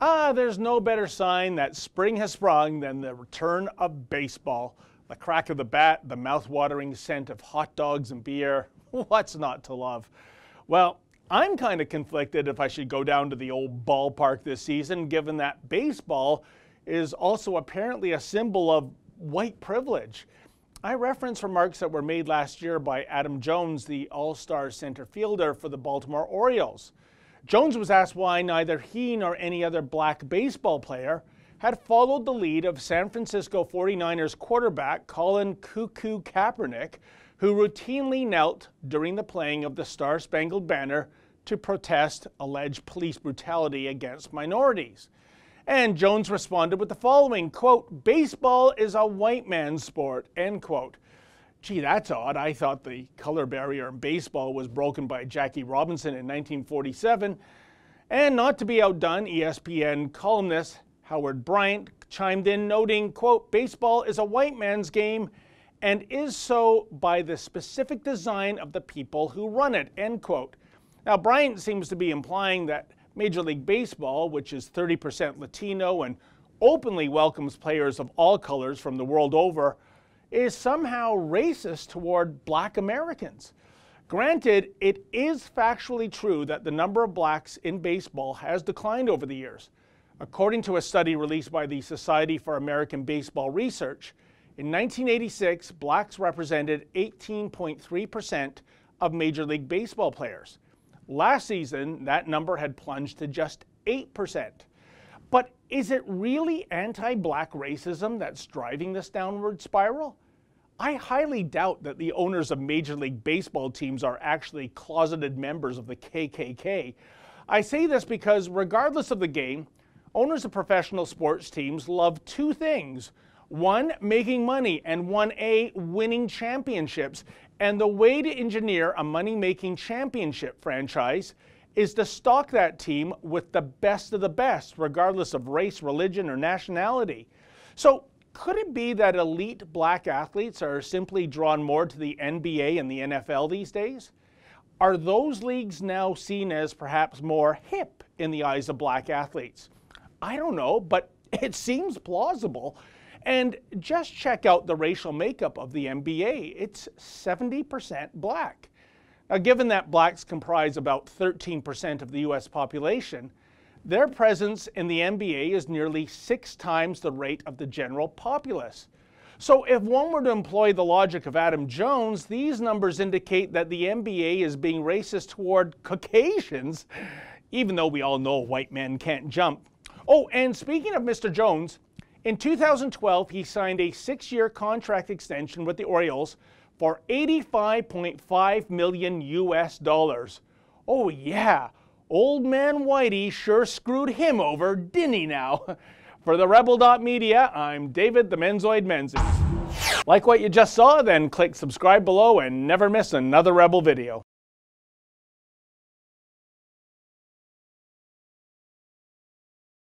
There's no better sign that spring has sprung than the return of baseball. The crack of the bat, the mouth-watering scent of hot dogs and beer. What's not to love? Well, I'm kind of conflicted if I should go down to the old ballpark this season, given that baseball is also apparently a symbol of white privilege. I reference remarks that were made last year by Adam Jones, the all-star center fielder for the Baltimore Orioles. Jones was asked why neither he nor any other black baseball player had followed the lead of San Francisco 49ers quarterback Colin "Cuckoo" Kaepernick, who routinely knelt during the playing of the Star-Spangled Banner to protest alleged police brutality against minorities. And Jones responded with the following, quote, "Baseball is a white man's sport," end quote. Gee, that's odd. I thought the color barrier in baseball was broken by Jackie Robinson in 1947. And not to be outdone, ESPN columnist Howard Bryant chimed in noting, quote, "Baseball is a white man's game and is so by the specific design of the people who run it," end quote. Now, Bryant seems to be implying that Major League Baseball, which is 30% Latino and openly welcomes players of all colors from the world over, is somehow racist toward black Americans. Granted, it is factually true that the number of blacks in baseball has declined over the years. According to a study released by the Society for American Baseball Research, in 1986, blacks represented 18.3% of Major League Baseball players. Last season, that number had plunged to just 8%. But is it really anti-black racism that's driving this downward spiral? I highly doubt that the owners of Major League Baseball teams are actually closeted members of the KKK. I say this because regardless of the game, owners of professional sports teams love two things. One, making money, and 1A, winning championships. And the way to engineer a money-making championship franchise is to stock that team with the best of the best, regardless of race, religion, or nationality. So could it be that elite black athletes are simply drawn more to the NBA and the NFL these days? Are those leagues now seen as perhaps more hip in the eyes of black athletes? I don't know, but it seems plausible. And just check out the racial makeup of the NBA. It's 70% black. Now, given that blacks comprise about 13% of the US population, their presence in the NBA is nearly 6 times the rate of the general populace. So if one were to employ the logic of Adam Jones, these numbers indicate that the NBA is being racist toward Caucasians, even though we all know white men can't jump. Oh, and speaking of Mr. Jones, in 2012, he signed a 6-year contract extension with the Orioles for $85.5 million US. Oh yeah, old man Whitey sure screwed him over, didn't he now? For the Rebel.media, I'm David the Menzoid Menzies. Like what you just saw? Then click subscribe below and never miss another Rebel video.